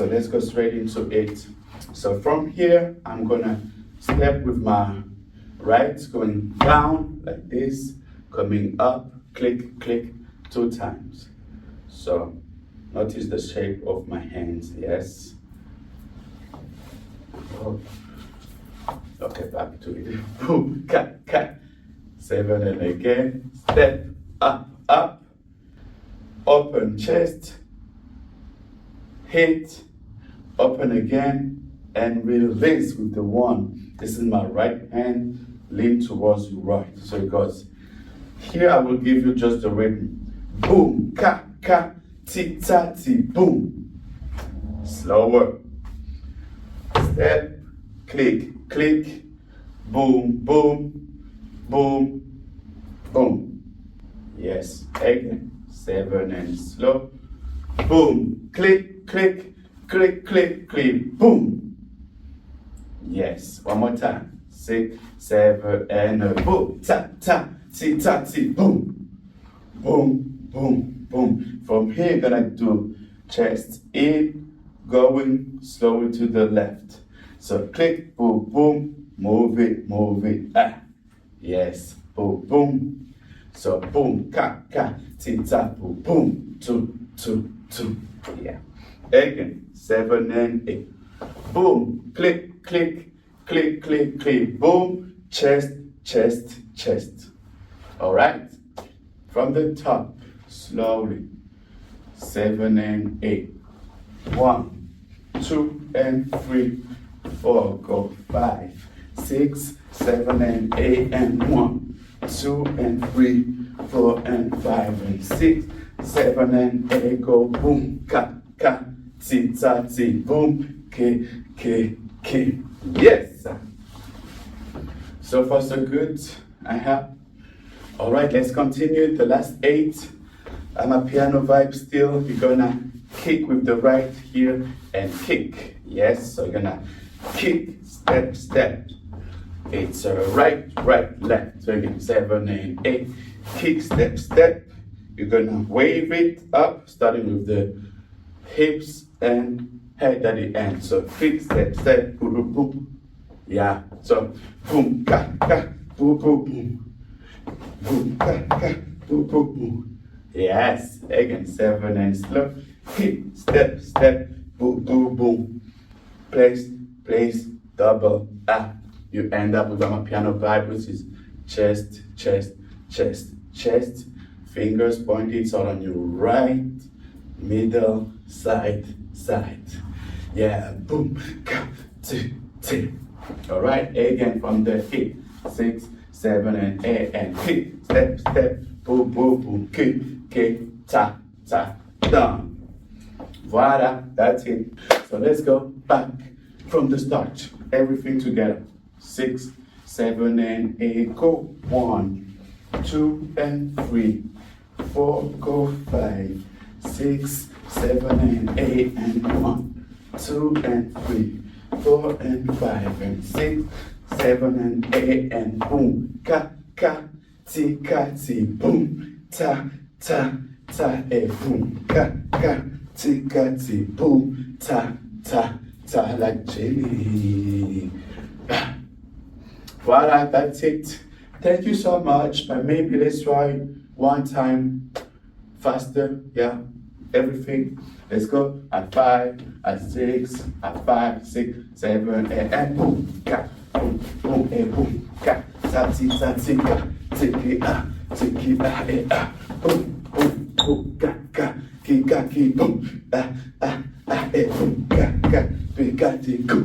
So let's go straight into it. So from here, I'm gonna step with my right, going down like this, coming up, click, click 2 times. So notice the shape of my hands, yes. Oh. Okay, back to it. Boom, cut, cut. 7 and again, step, up, up. Open chest, hit, open again, and release with the 1. This is my right hand, lean towards your right. So it goes. Here I will give you just the rhythm. Boom, ka, ka, ti, ta, ti, boom. Slower. Step, click, click, boom, boom, boom, boom. Yes, again. 7 and slow. Boom, click, click, click, click, click, boom. Yes, one more time. 6, 7, and a boom. Ta, ta, ti, ta, ti, boom. Boom, boom, boom. From here, you're gonna do chest in, going slowly to the left. So click, boom, boom, move it, ah. Yes, boom, boom. So boom, ka, ka, ti, ta, boom, boom, 2, 2, 2. Yeah. Again, 7 and 8. Boom, click, click, click, click, click, boom, chest, chest, chest. All right. From the top, slowly. 7 and 8. 1, 2 and 3, 4, go 5, 6, 7 and 8 and 1. 2 and 3, 4 and 5 and 6, 7 and 8, go boom, ka, ka, ti, ta, ti, boom, ke, ke, ke. Yes. So far so good, I have. All right, let's continue. The last 8. I'm a piano vibe still. You're gonna kick with the right here and kick. Yes, so you're gonna kick, step, step. It's a right, right, left. So again, 7 and 8. Kick, step, step. You're gonna wave it up, starting with the hips and head at the end. So kick, step, step, boom, boom, boom. Yeah. So boom, ka, ka, boom, boom, boom. Boom, ka, ka, boom, boom, boom. Yes. Again, 7 and slow. Kick, step, step, boom, boom, boom. Place, place, double, up. You end up with a piano vibe, which is chest, chest, chest, chest. Fingers pointed out on your right, middle, side, side. Yeah, boom, ka, ti, ti. All right, again from the hip. 6, 7, and 8, and kick, step, step, boom, boom, boom, kick, kick, ta, ta, done. Voila, that's it. So let's go back from the start. Everything together. 6, 7, and 8, go. 1, 2, and 3, 4, go 5, 6, 7, and 8, and 1, 2, and 3, 4, and 5, and 6, 7, and 8, and boom, ka, ka, ti, boom, ta, ta, ta, boom, ka, ti, boom, ta, ta, ta, like Jennie. Voila, that's it. Thank you so much. And maybe let's try one time faster. Yeah, everything. Let's go at 5, at 6, at 5, 6, 7, 8, and boom, ka, boom, boom, boom, ka, ta, ti, ka, tiki, boom, boom, boom, ka, ki, boom, boom, ka, ti, go,